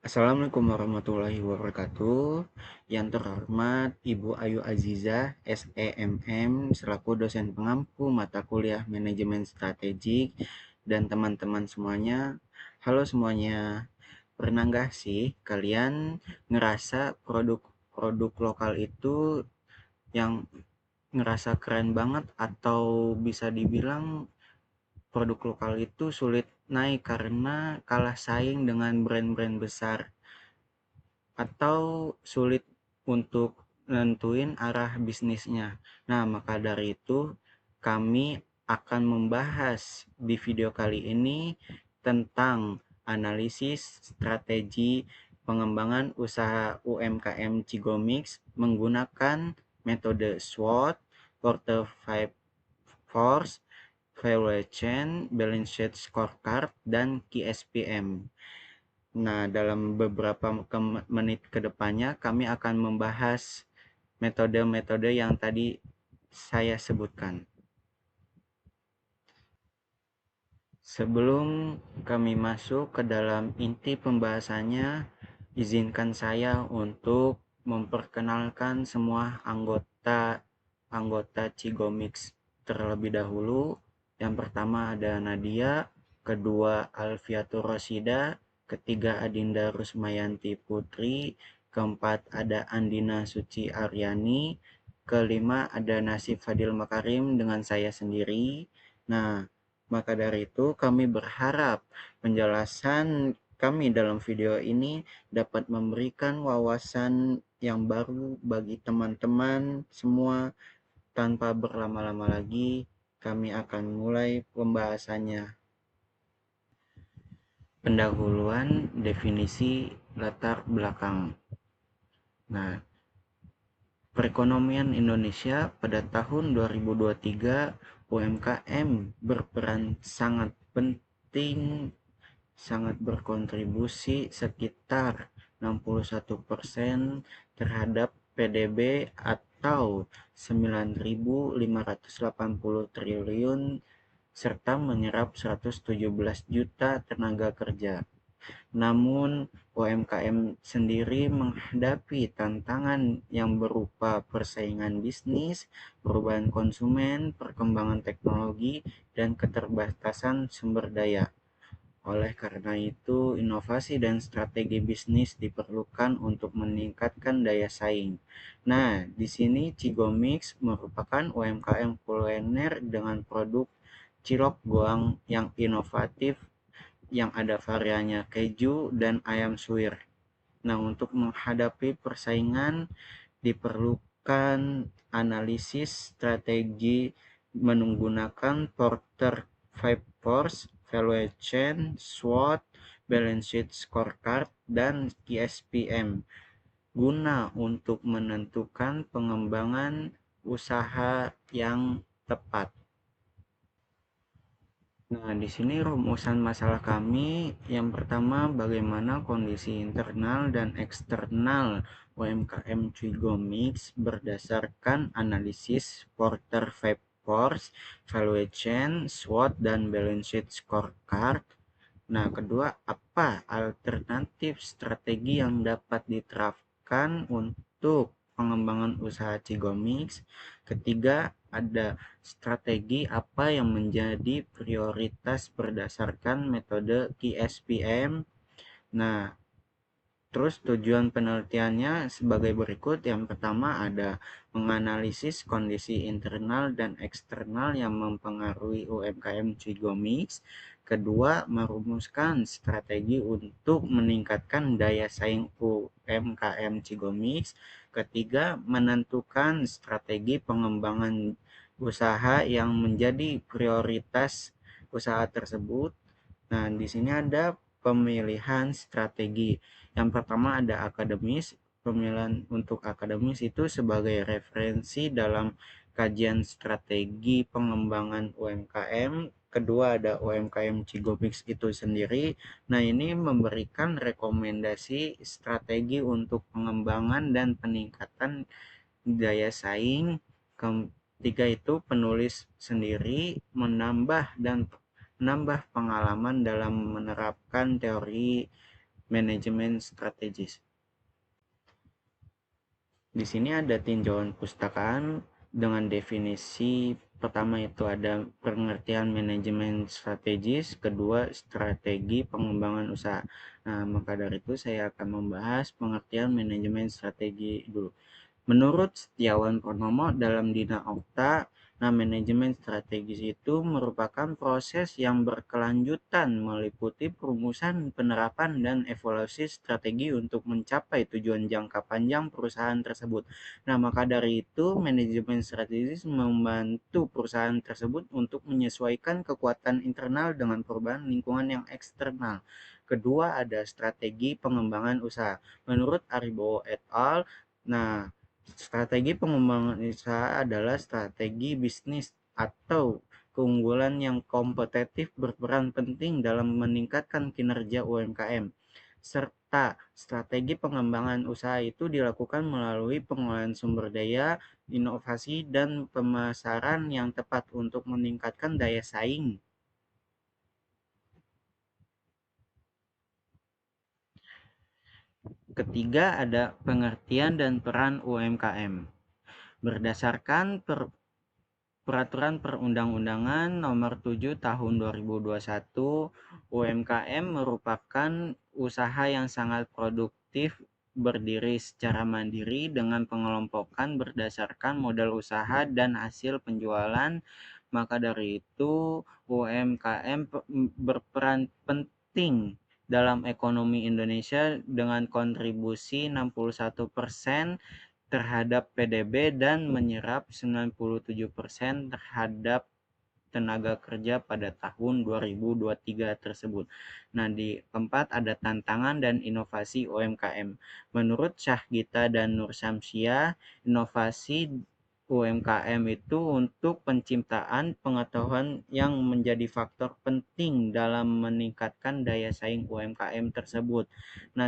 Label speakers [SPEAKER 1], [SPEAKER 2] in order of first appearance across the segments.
[SPEAKER 1] Assalamualaikum warahmatullahi wabarakatuh. Yang terhormat Ibu Ayu Azizah, SEMM, selaku dosen pengampu mata kuliah Manajemen Strategik, dan teman-teman semuanya. Halo semuanya, pernah nggak sih kalian ngerasa produk-produk lokal itu yang ngerasa keren banget, atau bisa dibilang produk lokal itu sulit naik karena kalah saing dengan brand-brand besar, atau sulit untuk nentuin arah bisnisnya? Nah, maka dari itu kami akan membahas di video kali ini tentang analisis strategi pengembangan usaha UMKM Cigomix menggunakan metode SWOT, Portfolio Force, Valuation, Balance Sheet Scorecard, dan KSPM. Nah, dalam beberapa menit ke depannya kami akan membahas metode-metode yang tadi saya sebutkan. Sebelum kami masuk ke dalam inti pembahasannya, izinkan saya untuk memperkenalkan semua anggota Cigomix terlebih dahulu. Yang pertama ada Nadia, kedua Alfiatur Rosida, ketiga Adinda Rusmayanti Putri, keempat ada Andina Suci Aryani, kelima ada Nasif Fadil Makarim dengan saya sendiri. Nah, maka dari itu kami berharap penjelasan kami dalam video ini dapat memberikan wawasan yang baru bagi teman-teman semua. Tanpa berlama-lama lagi, kami akan mulai pembahasannya. Pendahuluan definisi latar belakang. Nah, perekonomian Indonesia pada tahun 2023, UMKM berperan sangat penting, sangat berkontribusi sekitar 61% terhadap PDB atau 9.580 triliun, serta menyerap 117 juta tenaga kerja. Namun, UMKM sendiri menghadapi tantangan yang berupa persaingan bisnis, perubahan konsumen, perkembangan teknologi, dan keterbatasan sumber daya. Oleh karena itu, inovasi dan strategi bisnis diperlukan untuk meningkatkan daya saing. Nah, di sini Cigomix merupakan UMKM kuliner dengan produk cilok goang yang inovatif, yang ada variannya keju dan ayam suwir. Nah, untuk menghadapi persaingan diperlukan analisis strategi menggunakan Porter Five Force, Valuation, SWOT, Balance Sheet Scorecard, dan KSPM guna untuk menentukan pengembangan usaha yang tepat. Nah, di sini rumusan masalah kami. Yang pertama, bagaimana kondisi internal dan eksternal UMKM Cigomix berdasarkan analisis Porter Five Force, Valuation, SWOT, dan Balance Sheet Scorecard. Nah, kedua, apa alternatif strategi yang dapat diterapkan untuk pengembangan usaha Cigomix? Ketiga, ada strategi apa yang menjadi prioritas berdasarkan metode KSPM. Nah, terus tujuan penelitiannya sebagai berikut. Yang pertama ada menganalisis kondisi internal dan eksternal yang mempengaruhi UMKM Cigomix. Kedua, merumuskan strategi untuk meningkatkan daya saing UMKM Cigomix. Ketiga, menentukan strategi pengembangan usaha yang menjadi prioritas usaha tersebut. Nah, di sini ada pemilihan strategi. Yang pertama ada akademis. Pemilihan untuk akademis itu sebagai referensi dalam kajian strategi pengembangan UMKM. Kedua ada UMKM Cigomix itu sendiri. Nah, ini memberikan rekomendasi strategi untuk pengembangan dan peningkatan daya saing. Ketiga itu penulis sendiri menambah pengalaman dalam menerapkan teori manajemen strategis. Di sini ada tinjauan pustakaan dengan definisi pertama itu ada pengertian manajemen strategis, kedua strategi pengembangan usaha. Nah, maka dari itu saya akan membahas pengertian manajemen strategi dulu. Menurut Setiawan Purnomo dalam Dina Okta, manajemen strategis itu merupakan proses yang berkelanjutan meliputi perumusan, penerapan, dan evaluasi strategi untuk mencapai tujuan jangka panjang perusahaan tersebut. Maka dari itu, manajemen strategis membantu perusahaan tersebut untuk menyesuaikan kekuatan internal dengan perubahan lingkungan yang eksternal. Kedua, ada strategi pengembangan usaha. Menurut Aribowo et al., strategi pengembangan usaha adalah strategi bisnis atau keunggulan yang kompetitif berperan penting dalam meningkatkan kinerja UMKM. Serta strategi pengembangan usaha itu dilakukan melalui pengolahan sumber daya, inovasi, dan pemasaran yang tepat untuk meningkatkan daya saing. Ketiga, ada pengertian dan peran UMKM. Berdasarkan Peraturan Perundang-undangan Nomor 7 Tahun 2021, UMKM merupakan usaha yang sangat produktif berdiri secara mandiri dengan pengelompokan berdasarkan modal usaha dan hasil penjualan. Maka dari itu, UMKM berperan penting dalam ekonomi Indonesia dengan kontribusi 61% terhadap PDB dan menyerap 97% terhadap tenaga kerja pada tahun 2023 tersebut. Di keempat ada tantangan dan inovasi UMKM. Menurut Syahgita dan Nur Syamsiah, inovasi UMKM itu untuk penciptaan pengetahuan yang menjadi faktor penting dalam meningkatkan daya saing UMKM tersebut.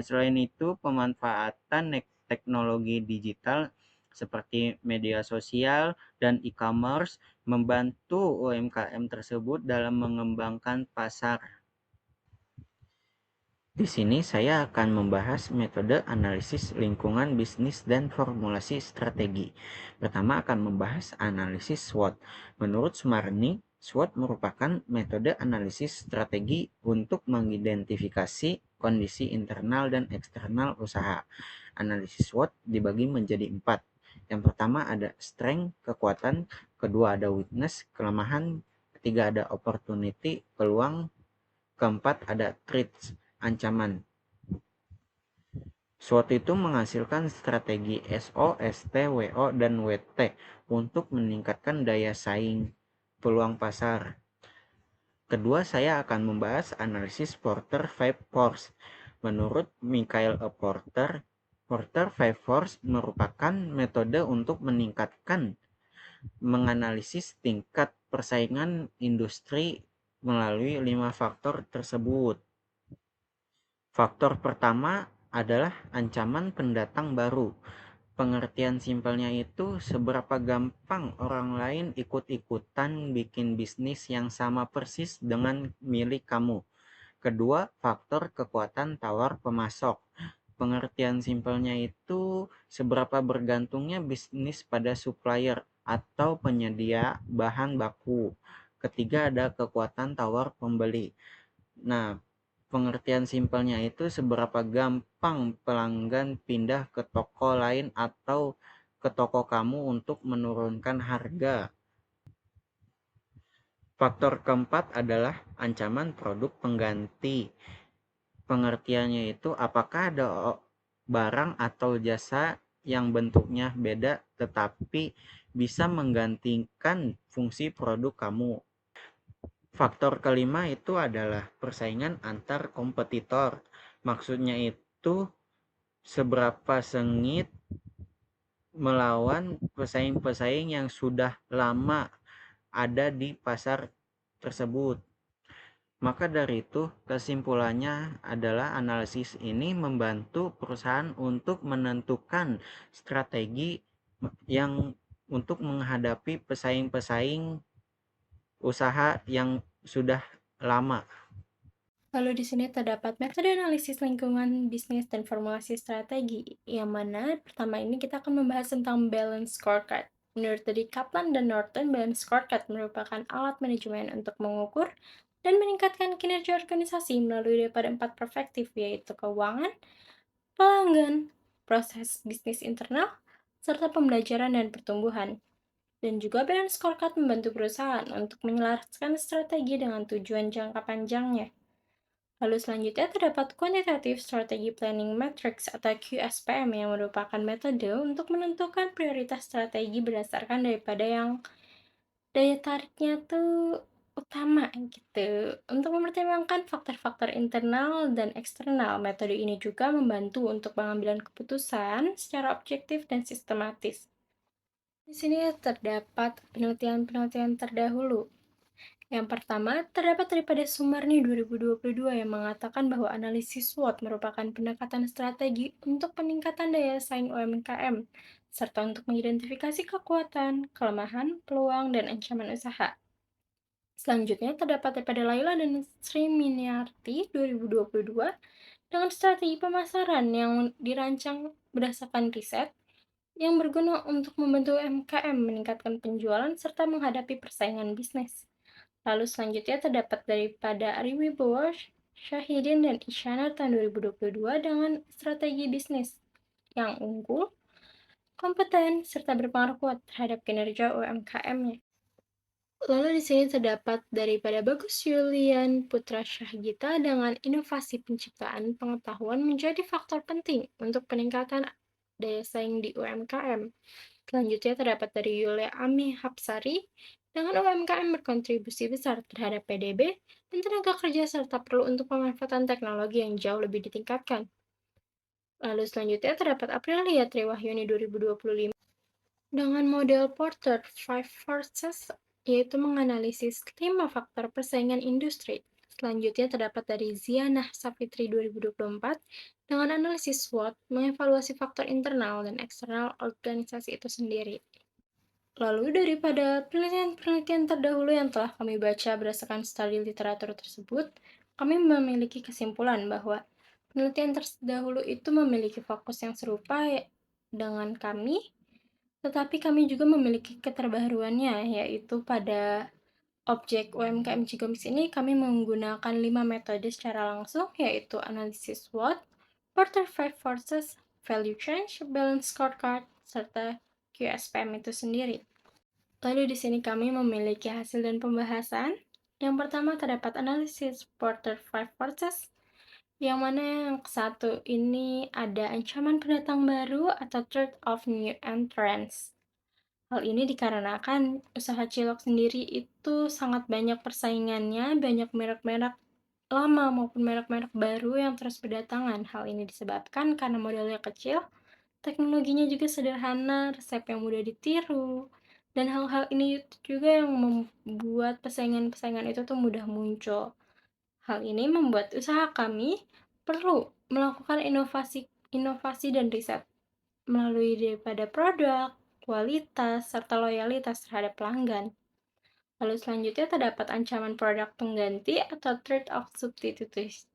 [SPEAKER 1] Selain itu, pemanfaatan teknologi digital seperti media sosial dan e-commerce membantu UMKM tersebut dalam mengembangkan pasar. Di sini saya akan membahas metode analisis lingkungan bisnis dan formulasi strategi. Pertama akan membahas analisis SWOT. Menurut Sumarni, SWOT merupakan metode analisis strategi untuk mengidentifikasi kondisi internal dan eksternal usaha. Analisis SWOT dibagi menjadi 4. Yang pertama ada strength, kekuatan, kedua ada weakness, kelemahan, ketiga ada opportunity, peluang, keempat ada threats, ancaman. SWOT itu menghasilkan strategi SO, ST, WO, dan WT untuk meningkatkan daya saing peluang pasar. Kedua, saya akan membahas analisis Porter 5 Force. Menurut Michael A. Porter, Porter 5 Force merupakan metode untuk menganalisis tingkat persaingan industri melalui 5 faktor tersebut. Faktor pertama adalah ancaman pendatang baru. Pengertian simpelnya itu seberapa gampang orang lain ikut-ikutan bikin bisnis yang sama persis dengan milik kamu. Kedua, faktor kekuatan tawar pemasok. Pengertian simpelnya itu seberapa bergantungnya bisnis pada supplier atau penyedia bahan baku. Ketiga, ada kekuatan tawar pembeli. Pengertian simpelnya itu seberapa gampang pelanggan pindah ke toko lain atau ke toko kamu untuk menurunkan harga. Faktor keempat adalah ancaman produk pengganti. Pengertiannya itu apakah ada barang atau jasa yang bentuknya beda tetapi bisa menggantikan fungsi produk kamu. Faktor kelima itu adalah persaingan antar kompetitor. Maksudnya itu seberapa sengit melawan pesaing-pesaing yang sudah lama ada di pasar tersebut. Maka dari itu, kesimpulannya adalah analisis ini membantu perusahaan untuk menentukan strategi yang untuk menghadapi pesaing-pesaing usaha yang sudah lama.
[SPEAKER 2] Lalu di sini terdapat metode analisis lingkungan bisnis dan formulasi strategi, yang mana pertama ini kita akan membahas tentang balance scorecard. Menurut dari Kaplan dan Norton, balance scorecard merupakan alat manajemen untuk mengukur dan meningkatkan kinerja organisasi melalui daripada 4 perspektif, yaitu keuangan, pelanggan, proses bisnis internal, serta pembelajaran dan pertumbuhan. Dan juga balance scorecard membantu perusahaan untuk menyelaraskan strategi dengan tujuan jangka panjangnya. Lalu selanjutnya terdapat Quantitative Strategy Planning Matrix atau QSPM yang merupakan metode untuk menentukan prioritas strategi berdasarkan daripada yang daya tariknya tuh utama gitu. Untuk mempertimbangkan faktor-faktor internal dan eksternal, metode ini juga membantu untuk pengambilan keputusan secara objektif dan sistematis. Di sini terdapat penelitian-penelitian terdahulu. Yang pertama, terdapat daripada Sumarni 2022 yang mengatakan bahwa analisis SWOT merupakan pendekatan strategi untuk peningkatan daya saing UMKM, serta untuk mengidentifikasi kekuatan, kelemahan, peluang, dan ancaman usaha. Selanjutnya, terdapat daripada Laila dan Sri Miniarti 2022 dengan strategi pemasaran yang dirancang berdasarkan riset yang berguna untuk membantu UMKM meningkatkan penjualan serta menghadapi persaingan bisnis. Lalu selanjutnya terdapat daripada Ari Wibowo, Syahidin, dan Isyana tahun 2022 dengan strategi bisnis yang unggul, kompeten, serta berpengaruh kuat terhadap kinerja UMKM-nya. Lalu di sini terdapat daripada Bagus Yulian Putra Syahgita dengan inovasi penciptaan pengetahuan menjadi faktor penting untuk peningkatan daya saing di UMKM. Selanjutnya terdapat dari Yule Ami Hapsari dengan UMKM berkontribusi besar terhadap PDB dan tenaga kerja serta perlu untuk pemanfaatan teknologi yang jauh lebih ditingkatkan. Lalu selanjutnya terdapat Aprilia Triwahyuni 2025 dengan model Porter Five Forces, yaitu menganalisis 5 faktor persaingan industri. Selanjutnya terdapat dari Zianah Safitri 2024 dengan analisis SWOT, mengevaluasi faktor internal dan eksternal organisasi itu sendiri. Lalu daripada penelitian-penelitian terdahulu yang telah kami baca berdasarkan studi literatur tersebut, kami memiliki kesimpulan bahwa penelitian terdahulu itu memiliki fokus yang serupa dengan kami, tetapi kami juga memiliki keterbaruannya, yaitu pada objek UMKM Cigomis ini kami menggunakan 5 metode secara langsung, yaitu analisis SWOT, Porter Five Forces, Value Change, Balance Scorecard, serta QSPM itu sendiri. Lalu di sini kami memiliki hasil dan pembahasan. Yang pertama terdapat analisis Porter Five Forces, yang mana yang satu ini ada ancaman pendatang baru atau threat of new entrants. Hal ini dikarenakan usaha cilok sendiri itu sangat banyak persaingannya, banyak merek-merek lama maupun merek-merek baru yang terus berdatangan. Hal ini disebabkan karena modalnya kecil, teknologinya juga sederhana, resep yang mudah ditiru, dan hal-hal ini juga yang membuat persaingan-persaingan itu tuh mudah muncul. Hal ini membuat usaha kami perlu melakukan inovasi dan riset melalui daripada produk, kualitas, serta loyalitas terhadap pelanggan. Lalu selanjutnya terdapat ancaman produk pengganti atau threat of substitutes,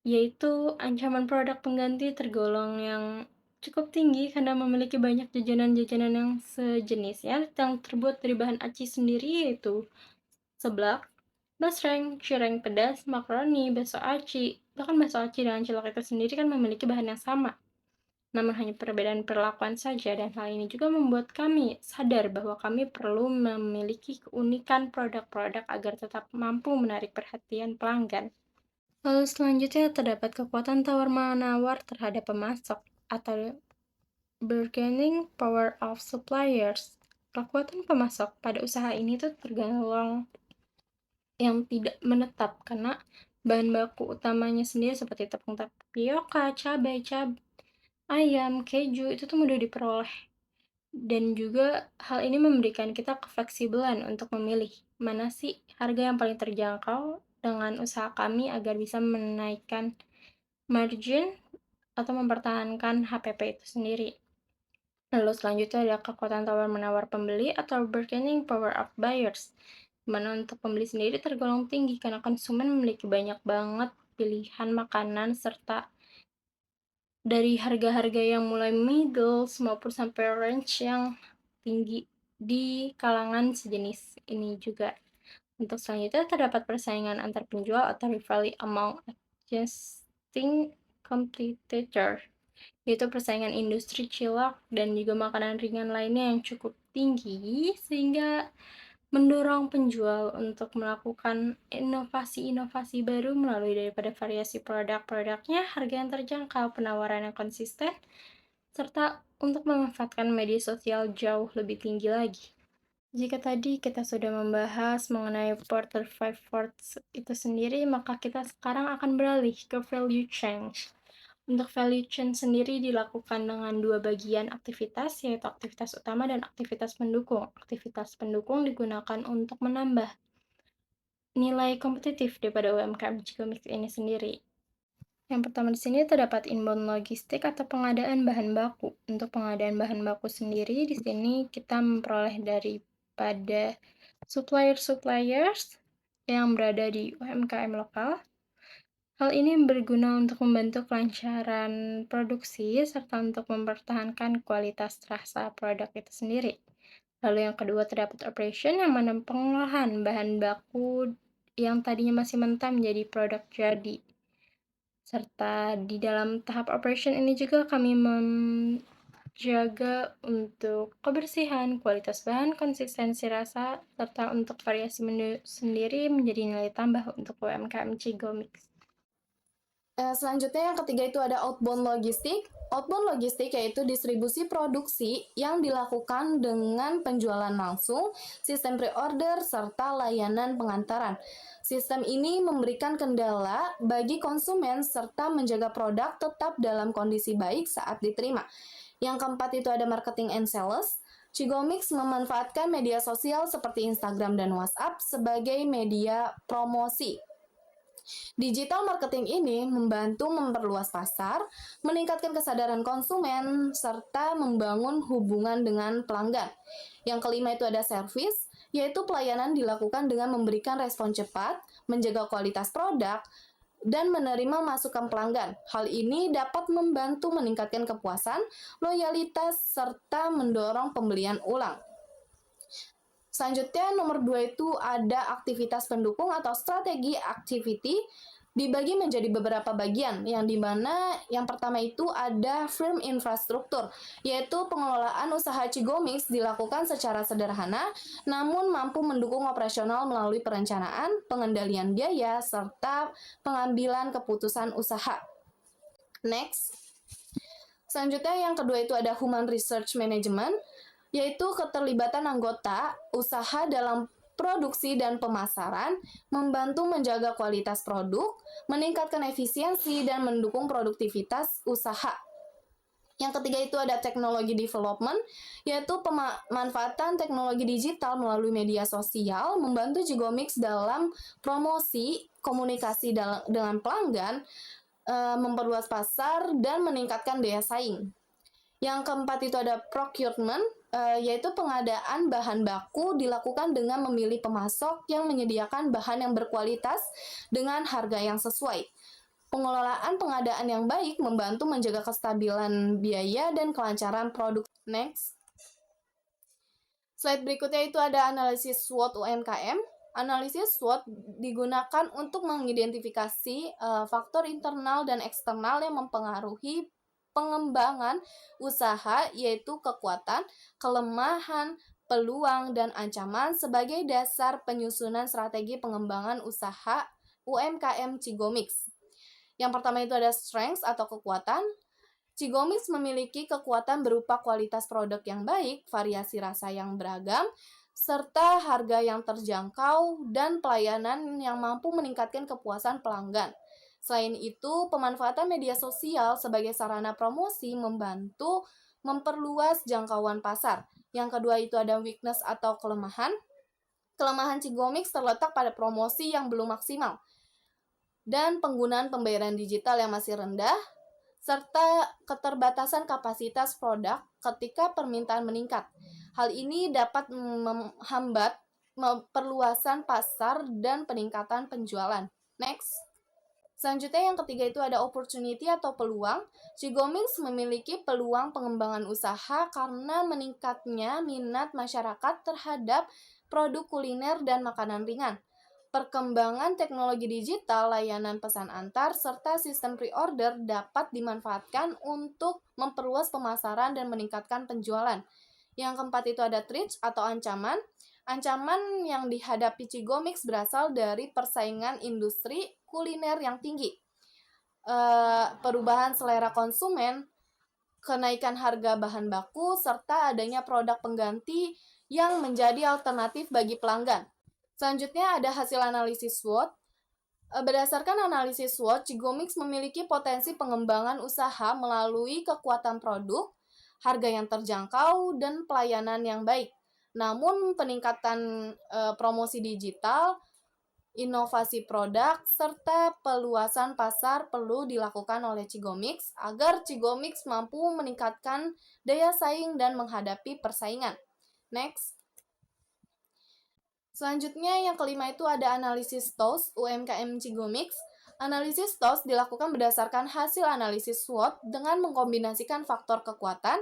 [SPEAKER 2] yaitu ancaman produk pengganti tergolong yang cukup tinggi karena memiliki banyak jajanan-jajanan yang sejenis ya, yang terbuat dari bahan aci sendiri yaitu seblak, basreng, cireng pedas, makaroni, bakso aci. Bahkan bakso aci dengan cilok itu sendiri kan memiliki bahan yang sama, namun hanya perbedaan perlakuan saja, dan hal ini juga membuat kami sadar bahwa kami perlu memiliki keunikan produk-produk agar tetap mampu menarik perhatian pelanggan. Lalu selanjutnya terdapat kekuatan tawar-menawar terhadap pemasok atau bargaining power of suppliers. Kekuatan pemasok pada usaha ini tuh tergolong yang tidak menetap karena bahan baku utamanya sendiri seperti tepung tapioka, cabai, ayam, keju itu tuh mudah diperoleh. Dan juga hal ini memberikan kita kefleksibelan untuk memilih mana sih harga yang paling terjangkau dengan usaha kami agar bisa menaikkan margin atau mempertahankan HPP itu sendiri. Lalu selanjutnya ada kekuatan tawar-menawar pembeli atau bargaining power of buyers. Mana untuk pembeli sendiri tergolong tinggi karena konsumen memiliki banyak banget pilihan makanan serta dari harga-harga yang mulai middle maupun sampai range yang tinggi di kalangan sejenis ini juga. Untuk selanjutnya terdapat persaingan antar penjual atau rivalry among existing competitor, yaitu persaingan industri cilok dan juga makanan ringan lainnya yang cukup tinggi sehingga mendorong penjual untuk melakukan inovasi-inovasi baru melalui daripada variasi produk-produknya, harga yang terjangkau, penawaran yang konsisten, serta untuk memanfaatkan media sosial jauh lebih tinggi lagi. Jika tadi kita sudah membahas mengenai Porter Five Forts itu sendiri, maka kita sekarang akan beralih ke value chain. Untuk value chain sendiri dilakukan dengan dua bagian aktivitas, yaitu aktivitas utama dan aktivitas pendukung. Aktivitas pendukung digunakan untuk menambah nilai kompetitif daripada UMKM Cikomix ini sendiri. Yang pertama di sini terdapat inbound logistik atau pengadaan bahan baku. Untuk pengadaan bahan baku sendiri di sini kita memperoleh daripada suppliers yang berada di UMKM lokal. Hal ini berguna untuk membantu kelancaran produksi serta untuk mempertahankan kualitas rasa produk itu sendiri. Lalu yang kedua terdapat operation yang mana pengolahan bahan baku yang tadinya masih mentah menjadi produk jadi. Serta di dalam tahap operation ini juga kami menjaga untuk kebersihan, kualitas bahan, konsistensi rasa, serta untuk variasi menu sendiri menjadi nilai tambah untuk UMKM Cigomix.
[SPEAKER 3] Selanjutnya yang ketiga itu ada outbound logistik. Outbound logistik yaitu distribusi produksi yang dilakukan dengan penjualan langsung, sistem pre-order, serta layanan pengantaran. Sistem ini memberikan kendala bagi konsumen serta menjaga produk tetap dalam kondisi baik saat diterima. Yang keempat itu ada marketing and sales. Cigomix memanfaatkan media sosial seperti Instagram dan WhatsApp sebagai media promosi. Digital marketing ini membantu memperluas pasar, meningkatkan kesadaran konsumen, serta membangun hubungan dengan pelanggan. Yang kelima itu ada service, yaitu pelayanan dilakukan dengan memberikan respon cepat, menjaga kualitas produk, dan menerima masukan pelanggan. Hal ini dapat membantu meningkatkan kepuasan, loyalitas, serta mendorong pembelian ulang. Selanjutnya nomor 2 itu ada aktivitas pendukung atau strategi activity dibagi menjadi beberapa bagian yang dimana yang pertama itu ada firm infrastruktur, yaitu pengelolaan usaha Cigomix dilakukan secara sederhana namun mampu mendukung operasional melalui perencanaan, pengendalian biaya, serta pengambilan keputusan usaha. Next. Selanjutnya yang kedua itu ada human research management, yaitu keterlibatan anggota usaha dalam produksi dan pemasaran, membantu menjaga kualitas produk, meningkatkan efisiensi, dan mendukung produktivitas usaha. Yang ketiga itu ada teknologi development, yaitu pemanfaatan teknologi digital melalui media sosial, membantu Cigomix dalam promosi, komunikasi dengan pelanggan, memperluas pasar, dan meningkatkan daya saing. Yang keempat itu ada procurement, yaitu pengadaan bahan baku dilakukan dengan memilih pemasok yang menyediakan bahan yang berkualitas dengan harga yang sesuai. Pengelolaan pengadaan yang baik membantu menjaga kestabilan biaya dan kelancaran produk. Next. Slide berikutnya itu ada analisis SWOT UMKM. Analisis SWOT digunakan untuk mengidentifikasi faktor internal dan eksternal yang mempengaruhi pengembangan usaha, yaitu kekuatan, kelemahan, peluang, dan ancaman sebagai dasar penyusunan strategi pengembangan usaha UMKM Cigomix. Yang pertama itu ada strengths atau kekuatan. Cigomix memiliki kekuatan berupa kualitas produk yang baik, variasi rasa yang beragam, serta harga yang terjangkau dan pelayanan yang mampu meningkatkan kepuasan pelanggan. Selain itu, pemanfaatan media sosial sebagai sarana promosi membantu memperluas jangkauan pasar. Yang kedua itu ada weakness atau kelemahan. Kelemahan Cigomix terletak pada promosi yang belum maksimal dan penggunaan pembayaran digital yang masih rendah, serta keterbatasan kapasitas produk ketika permintaan meningkat. Hal ini dapat menghambat perluasan pasar dan peningkatan penjualan. Next. Selanjutnya yang ketiga itu ada opportunity atau peluang. Cigomix memiliki peluang pengembangan usaha karena meningkatnya minat masyarakat terhadap produk kuliner dan makanan ringan. Perkembangan teknologi digital, layanan pesan antar, serta sistem pre-order dapat dimanfaatkan untuk memperluas pemasaran dan meningkatkan penjualan. Yang keempat itu ada threat atau ancaman. Ancaman yang dihadapi Cigomix berasal dari persaingan industri kuliner yang tinggi, perubahan selera konsumen, kenaikan harga bahan baku, serta adanya produk pengganti yang menjadi alternatif bagi pelanggan. Selanjutnya ada hasil analisis SWOT. Berdasarkan analisis SWOT, Cigomix memiliki potensi pengembangan usaha melalui kekuatan produk, harga yang terjangkau, dan pelayanan yang baik. Namun peningkatan promosi digital, inovasi produk, serta peluasan pasar perlu dilakukan oleh Cigomix agar Cigomix mampu meningkatkan daya saing dan menghadapi persaingan. Next. Selanjutnya yang kelima itu ada analisis TOS UMKM Cigomix. Analisis TOS dilakukan berdasarkan hasil analisis SWOT dengan mengkombinasikan faktor kekuatan,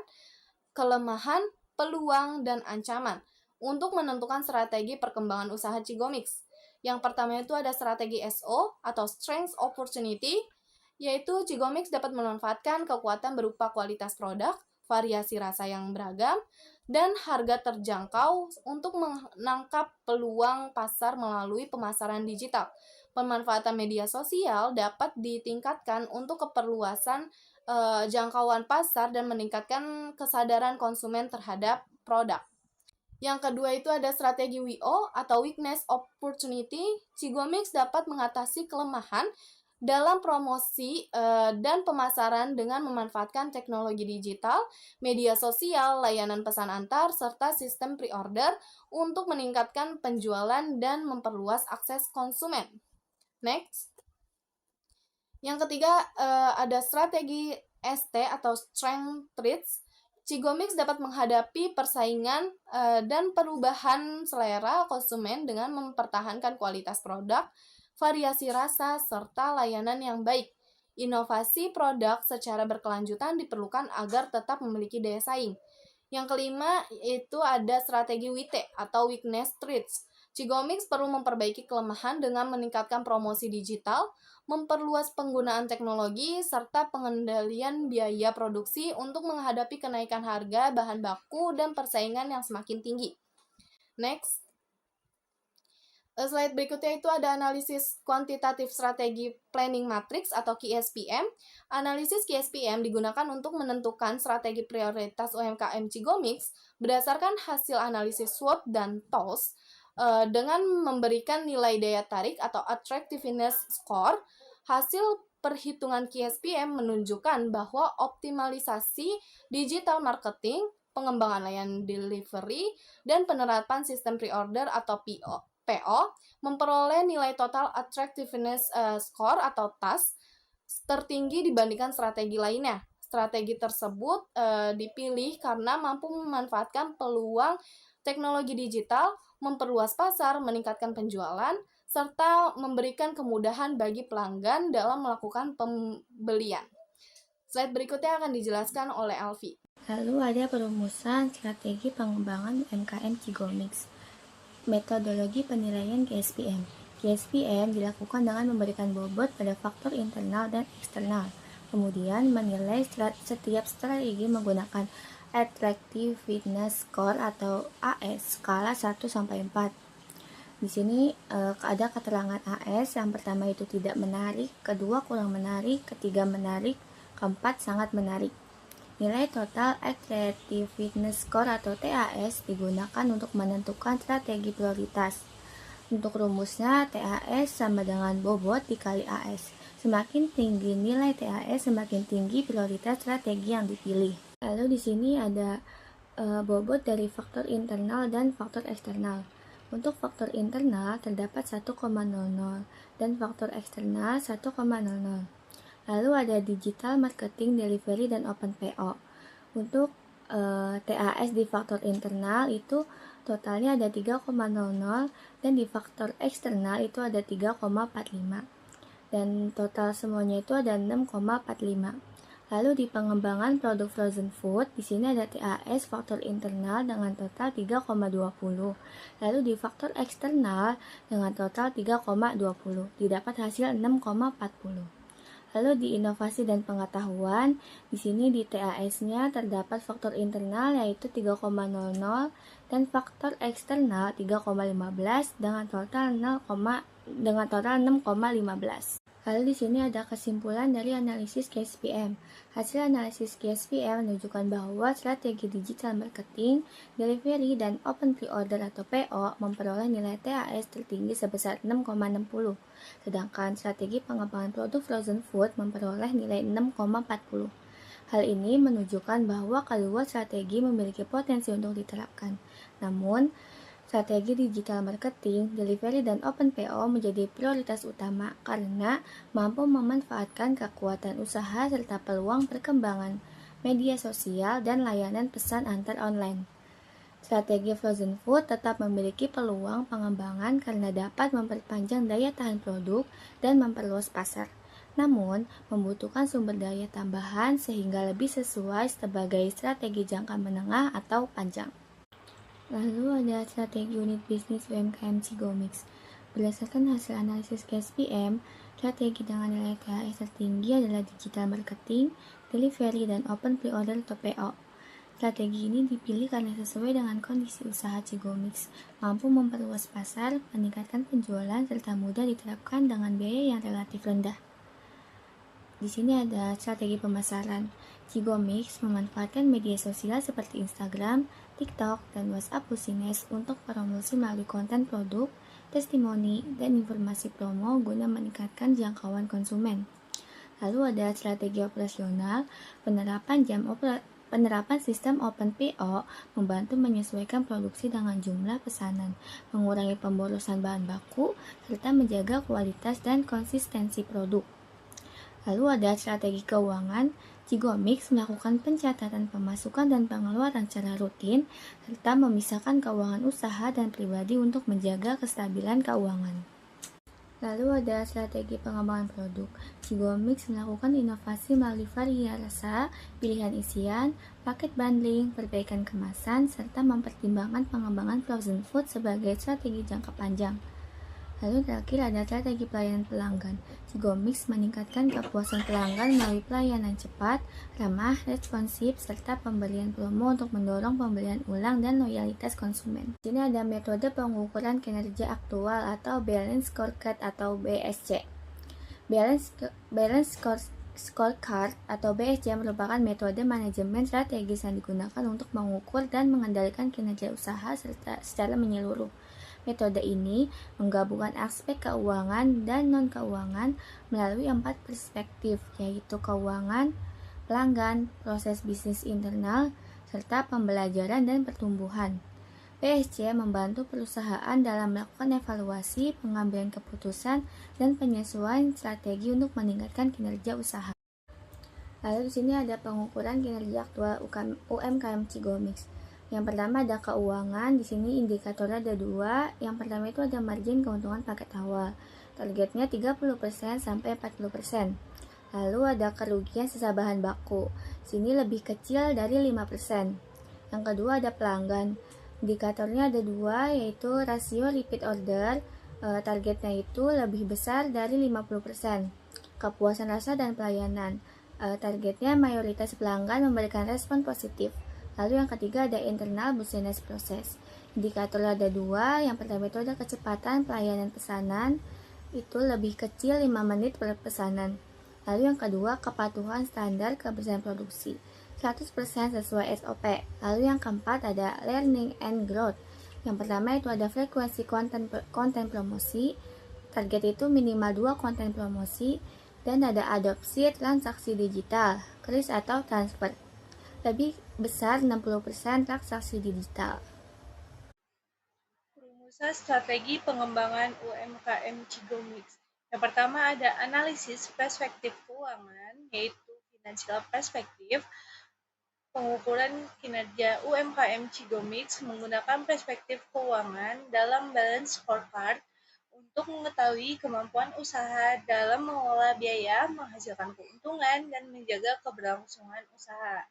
[SPEAKER 3] kelemahan, peluang, dan ancaman untuk menentukan strategi perkembangan usaha Cigomix. Yang pertama itu ada strategi SO atau Strength Opportunity, yaitu Cigomix dapat memanfaatkan kekuatan berupa kualitas produk, variasi rasa yang beragam, dan harga terjangkau untuk menangkap peluang pasar melalui pemasaran digital. Pemanfaatan media sosial dapat ditingkatkan untuk keperluasan jangkauan pasar dan meningkatkan kesadaran konsumen terhadap produk. Yang kedua itu ada strategi WO atau Weakness Opportunity. Cigomix dapat mengatasi kelemahan dalam promosi dan pemasaran dengan memanfaatkan teknologi digital, media sosial, layanan pesan antar, serta sistem pre-order untuk meningkatkan penjualan dan memperluas akses konsumen. Next. Yang ketiga ada strategi ST atau Strength Traits. Cigomix dapat menghadapi persaingan dan perubahan selera konsumen dengan mempertahankan kualitas produk, variasi rasa, serta layanan yang baik. Inovasi produk secara berkelanjutan diperlukan agar tetap memiliki daya saing. Yang kelima itu ada strategi WT atau Weakness Traits. Cigomix perlu memperbaiki kelemahan dengan meningkatkan promosi digital, memperluas penggunaan teknologi, serta pengendalian biaya produksi untuk menghadapi kenaikan harga bahan baku dan persaingan yang semakin tinggi. Next. Slide berikutnya itu ada analisis kuantitatif strategi planning matrix atau KSPM. Analisis KSPM digunakan untuk menentukan strategi prioritas UMKM Cigomix berdasarkan hasil analisis SWOT dan TOS dengan memberikan nilai daya tarik atau attractiveness score. Hasil perhitungan KSPM menunjukkan bahwa optimalisasi digital marketing, pengembangan layanan delivery, dan penerapan sistem pre-order atau PO memperoleh nilai total attractiveness score atau TAS tertinggi dibandingkan strategi lainnya. Strategi tersebut dipilih karena mampu memanfaatkan peluang teknologi digital, memperluas pasar, meningkatkan penjualan, serta memberikan kemudahan bagi pelanggan dalam melakukan pembelian. Slide berikutnya akan dijelaskan oleh Alfi.
[SPEAKER 2] Lalu ada perumusan strategi pengembangan UMKM Cigomix. Metodologi penilaian KSPM. KSPM dilakukan dengan memberikan bobot pada faktor internal dan eksternal. Kemudian menilai setiap strategi menggunakan Attractiveness Score atau AS skala 1 sampai 4. Di sini ada keterangan AS. Yang pertama itu tidak menarik, kedua kurang menarik, ketiga menarik, keempat sangat menarik. Nilai total Attractiveness Score atau TAS digunakan untuk menentukan strategi prioritas. Untuk rumusnya, TAS sama dengan bobot dikali AS. Semakin tinggi nilai TAS, semakin tinggi prioritas strategi yang dipilih. Lalu di sini ada bobot dari faktor internal dan faktor eksternal. Untuk faktor internal terdapat 1,00 dan faktor eksternal 1,00. Lalu ada digital marketing, delivery, dan open PO. Untuk TAS di faktor internal itu totalnya ada 3,00 dan di faktor eksternal itu ada 3,45 dan total semuanya itu ada 6,45. Lalu di pengembangan produk frozen food, di sini ada TAS faktor internal dengan total 3,20. Lalu di faktor eksternal dengan total 3,20, didapat hasil 6,40. Lalu di inovasi dan pengetahuan, di sini di TAS-nya terdapat faktor internal yaitu 3,00 dan faktor eksternal 3,15 dengan total 6,15. Lalu di sini ada kesimpulan dari analisis KSPM. Hasil analisis KSPM menunjukkan bahwa strategi digital marketing, delivery, dan open pre-order atau PO memperoleh nilai TAS tertinggi sebesar 6,60. Sedangkan strategi pengembangan produk frozen food memperoleh nilai 6,40. Hal ini menunjukkan bahwa kedua strategi memiliki potensi untuk diterapkan. Namun, strategi digital marketing, delivery, dan open PO menjadi prioritas utama karena mampu memanfaatkan kekuatan usaha serta peluang perkembangan media sosial dan layanan pesan antar online. Strategi frozen food tetap memiliki peluang pengembangan karena dapat memperpanjang daya tahan produk dan memperluas pasar. Namun, membutuhkan sumber daya tambahan sehingga lebih sesuai sebagai strategi jangka menengah atau panjang. Lalu ada strategi unit bisnis UMKM Cigomix. Berdasarkan hasil analisis KSPM, strategi dengan nilai THS tertinggi adalah digital marketing, delivery, dan open pre-order atau PO. Strategi ini dipilih karena sesuai dengan kondisi usaha Cigomix, mampu memperluas pasar, meningkatkan penjualan, serta mudah diterapkan dengan biaya yang relatif rendah. Di sini ada strategi pemasaran. Cigomix memanfaatkan media sosial seperti Instagram, TikTok, dan WhatsApp Business untuk promosi melalui konten produk, testimoni, dan informasi promo guna meningkatkan jangkauan konsumen. Lalu ada strategi operasional, penerapan sistem Open PO membantu menyesuaikan produksi dengan jumlah pesanan, mengurangi pemborosan bahan baku, serta menjaga kualitas dan konsistensi produk. Lalu ada strategi keuangan. Cigomix melakukan pencatatan pemasukan dan pengeluaran secara rutin, serta memisahkan keuangan usaha dan pribadi untuk menjaga kestabilan keuangan. Lalu ada strategi pengembangan produk. Cigomix melakukan inovasi melalui varian rasa, pilihan isian, paket bundling, perbaikan kemasan, serta mempertimbangkan pengembangan frozen food sebagai strategi jangka panjang. Lalu terakhir ada strategi pelayanan pelanggan. Cigomix meningkatkan kepuasan pelanggan melalui pelayanan cepat, ramah, responsif, serta pemberian promo untuk mendorong pembelian ulang dan loyalitas konsumen. Di sini ada metode pengukuran kinerja aktual atau Balance Scorecard atau BSC. Balance Scorecard atau BSC merupakan metode manajemen strategis yang digunakan untuk mengukur dan mengendalikan kinerja usaha secara menyeluruh. Metode ini menggabungkan aspek keuangan dan non-keuangan melalui 4 perspektif, yaitu keuangan, pelanggan, proses bisnis internal, serta pembelajaran dan pertumbuhan. PSC membantu perusahaan dalam melakukan evaluasi, pengambilan keputusan, dan penyesuaian strategi untuk meningkatkan kinerja usaha. Lalu di sini ada pengukuran kinerja aktual UMKM Cigomix. Yang pertama ada keuangan. Di sini indikatornya ada 2. Yang pertama itu ada margin keuntungan paket awal. Targetnya 30% sampai 40%. Lalu ada kerugian sisa bahan baku. Sini lebih kecil dari 5%. Yang kedua ada pelanggan. Indikatornya ada 2, yaitu rasio repeat order. Targetnya itu lebih besar dari 50%. Kepuasan rasa dan pelayanan. Targetnya mayoritas pelanggan memberikan respon positif. Lalu yang ketiga ada internal business process. Indikator ada 2. Yang pertama itu ada kecepatan pelayanan pesanan, itu lebih kecil 5 menit per pesanan. Lalu yang kedua kepatuhan standar kebersihan produksi, 100% sesuai SOP. Lalu yang keempat ada learning and growth. Yang pertama itu ada frekuensi konten promosi. Target itu minimal 2 konten promosi. Dan ada adopsi transaksi digital, kris atau transfer. Lebih besar 60% transaksi digital.
[SPEAKER 4] Rumusan strategi pengembangan UMKM Cigomix. Yang pertama ada analisis perspektif keuangan, yaitu financial perspective. Pengukuran kinerja UMKM Cigomix menggunakan perspektif keuangan dalam balance scorecard untuk mengetahui kemampuan usaha dalam mengelola biaya, menghasilkan keuntungan, dan menjaga keberlangsungan usaha.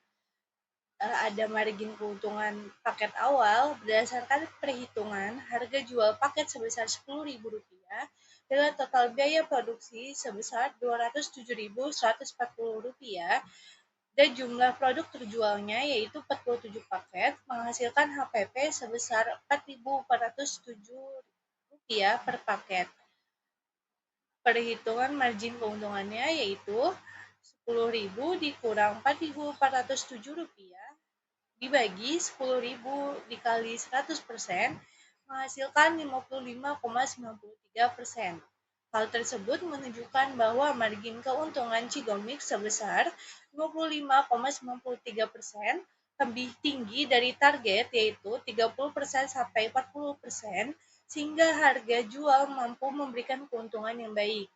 [SPEAKER 4] Ada margin keuntungan paket awal berdasarkan perhitungan harga jual paket sebesar Rp10.000 dengan total biaya produksi sebesar Rp207.140 dan jumlah produk terjualnya yaitu 47 paket menghasilkan HPP sebesar Rp4.407 per paket. Perhitungan margin keuntungannya yaitu Rp10.000 dikurang Rp4.407 dibagi 10.000 dikali 100% menghasilkan 55,93%. Hal tersebut menunjukkan bahwa margin keuntungan Cigomix sebesar 55,93%, lebih tinggi dari target yaitu 30% sampai 40%, sehingga harga jual mampu memberikan keuntungan yang baik.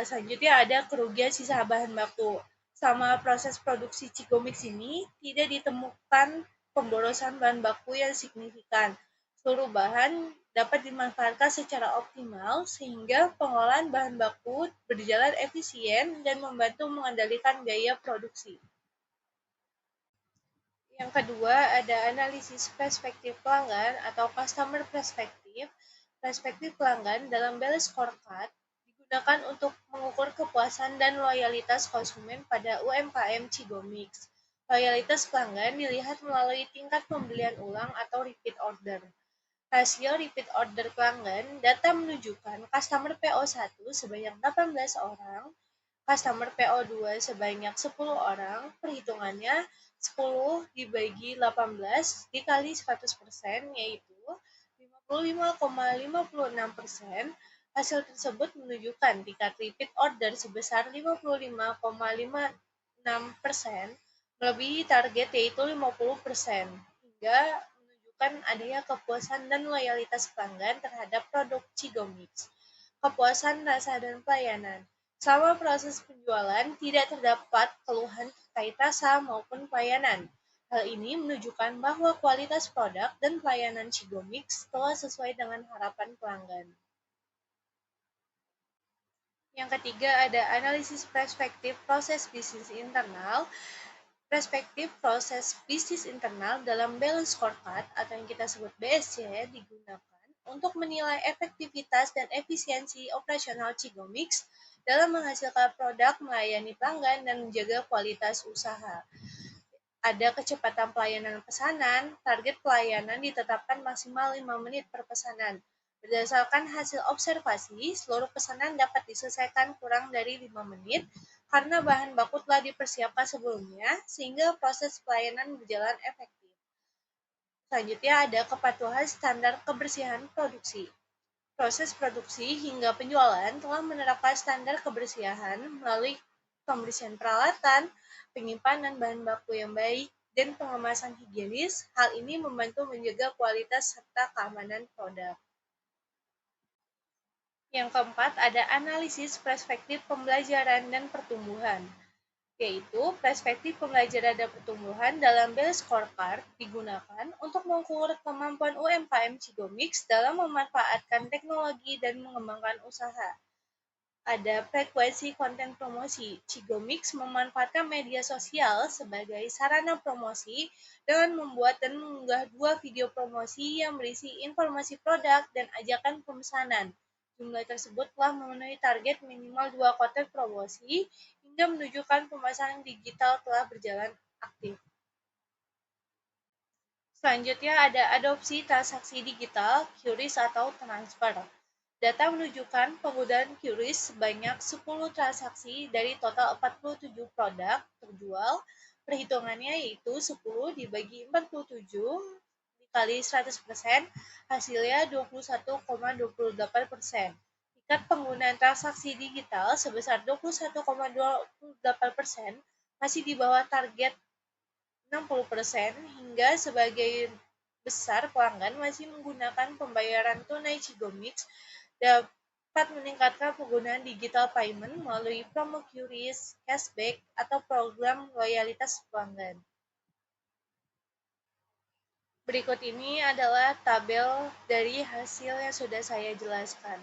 [SPEAKER 4] Selanjutnya ada kerugian sisa bahan baku. Selama proses produksi Cigomix ini tidak ditemukan pemborosan bahan baku yang signifikan. Seluruh bahan dapat dimanfaatkan secara optimal sehingga pengolahan bahan baku berjalan efisien dan membantu mengendalikan biaya produksi. Yang kedua ada analisis perspektif pelanggan atau customer perspective. Perspektif pelanggan dalam balance scorecard digunakan untuk mengukur kepuasan dan loyalitas konsumen pada UMKM Cigomix. Loyalitas pelanggan dilihat melalui tingkat pembelian ulang atau repeat order. Rasio repeat order pelanggan, data menunjukkan customer PO1 sebanyak 18 orang, customer PO2 sebanyak 10 orang, perhitungannya 10 dibagi 18 dikali 100% yaitu 55,56%. Hasil tersebut menunjukkan tingkat repeat order sebesar 55,56%, melebihi target yaitu 50%, hingga menunjukkan adanya kepuasan dan loyalitas pelanggan terhadap produk Cigomix. Kepuasan rasa dan pelayanan. Selama proses penjualan, tidak terdapat keluhan terkait rasa maupun pelayanan. Hal ini menunjukkan bahwa kualitas produk dan pelayanan Cigomix telah sesuai dengan harapan pelanggan. Yang ketiga ada analisis perspektif proses bisnis internal. Perspektif proses bisnis internal dalam balance scorecard atau yang kita sebut BSC digunakan untuk menilai efektivitas dan efisiensi operasional Cigomix dalam menghasilkan produk, melayani pelanggan, dan menjaga kualitas usaha. Ada kecepatan pelayanan pesanan, target pelayanan ditetapkan maksimal 5 menit per pesanan. Berdasarkan hasil observasi, seluruh pesanan dapat diselesaikan kurang dari 5 menit karena bahan baku telah dipersiapkan sebelumnya, sehingga proses pelayanan berjalan efektif. Selanjutnya ada kepatuhan standar kebersihan produksi. Proses produksi hingga penjualan telah menerapkan standar kebersihan melalui pembersihan peralatan, penyimpanan bahan baku yang baik, dan pengemasan higienis. Hal ini membantu menjaga kualitas serta keamanan produk. Yang keempat, ada analisis perspektif pembelajaran dan pertumbuhan, yaitu perspektif pembelajaran dan pertumbuhan dalam balance scorecard digunakan untuk mengukur kemampuan UMKM Cigomix dalam memanfaatkan teknologi dan mengembangkan usaha. Ada frekuensi konten promosi. Cigomix memanfaatkan media sosial sebagai sarana promosi dengan membuat dan mengunggah 2 video promosi yang berisi informasi produk dan ajakan pemesanan. Jumlah tersebut telah memenuhi target minimal 2 konten promosi hingga menunjukkan pemasaran digital telah berjalan aktif. Selanjutnya ada adopsi transaksi digital, QRIS atau transfer. Data menunjukkan penggunaan QRIS sebanyak 10 transaksi dari total 47 produk terjual. Perhitungannya yaitu 10 dibagi 47 dikali 100%, hasilnya 21,28%. Tingkat penggunaan transaksi digital sebesar 21,28% masih di bawah target 60%, hingga sebagian besar pelanggan masih menggunakan pembayaran tunai Cigomix dapat meningkatkan penggunaan digital payment melalui promo QRIS, cashback, atau program loyalitas pelanggan. Berikut ini adalah tabel dari hasil yang sudah saya jelaskan.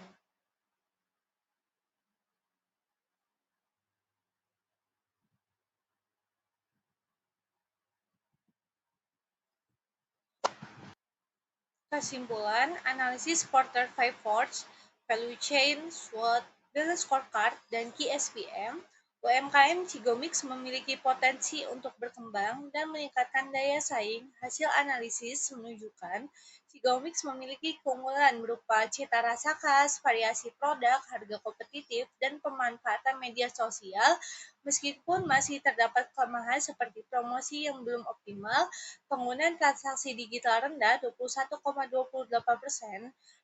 [SPEAKER 4] Kesimpulan, analisis Porter 5 Forge, Value Chain, SWOT, Balance Scorecard, dan Key SPM, UMKM Cigomix memiliki potensi untuk berkembang dan meningkatkan daya saing. Hasil analisis menunjukkan Cigomix memiliki keunggulan berupa cita rasa khas, variasi produk, harga kompetitif, dan pemanfaatan media sosial. Meskipun masih terdapat kelemahan seperti promosi yang belum optimal, penggunaan transaksi digital rendah 21,28%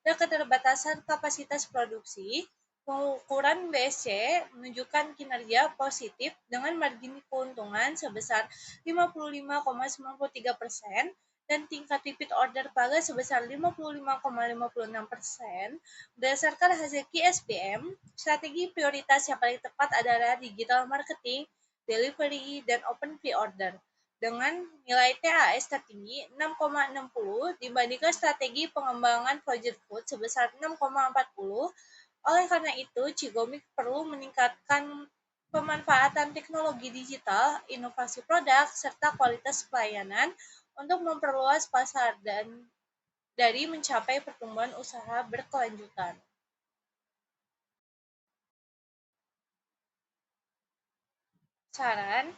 [SPEAKER 4] dan keterbatasan kapasitas produksi, pengukuran BSC menunjukkan kinerja positif dengan margin keuntungan sebesar 55,93% dan tingkat repeat order paga sebesar 55,56%. Berdasarkan hasil KSPM, strategi prioritas yang paling tepat adalah digital marketing, delivery, dan open pre-order dengan nilai TAS tertinggi 6,60 dibandingkan strategi pengembangan frozen food sebesar 6,40. Oleh karena itu, Cigomik perlu meningkatkan pemanfaatan teknologi digital, inovasi produk, serta kualitas pelayanan untuk memperluas pasar dan dari mencapai pertumbuhan usaha berkelanjutan. Saran,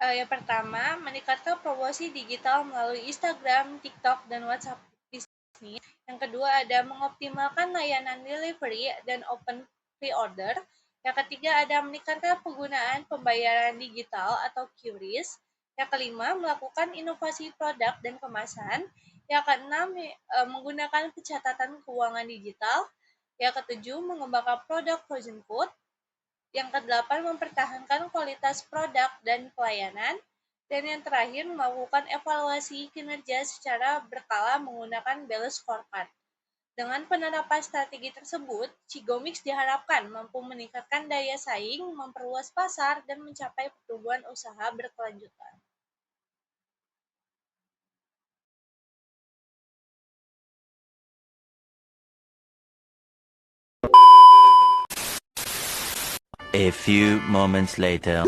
[SPEAKER 4] yang pertama, meningkatkan promosi digital melalui Instagram, TikTok, dan WhatsApp bisnis. Yang kedua, ada mengoptimalkan layanan delivery dan open pre-order. Yang ketiga, ada meningkatkan penggunaan pembayaran digital atau QRIS. Yang kelima, melakukan inovasi produk dan kemasan. Yang keenam, menggunakan pencatatan keuangan digital. Yang ketujuh, mengembangkan produk frozen food. Yang kedelapan, mempertahankan kualitas produk dan pelayanan. Dan yang terakhir, melakukan evaluasi kinerja secara berkala menggunakan balance scorecard. Dengan penerapan strategi tersebut, Cigomix diharapkan mampu meningkatkan daya saing, memperluas pasar, dan mencapai pertumbuhan usaha berkelanjutan.
[SPEAKER 5] A few moments later.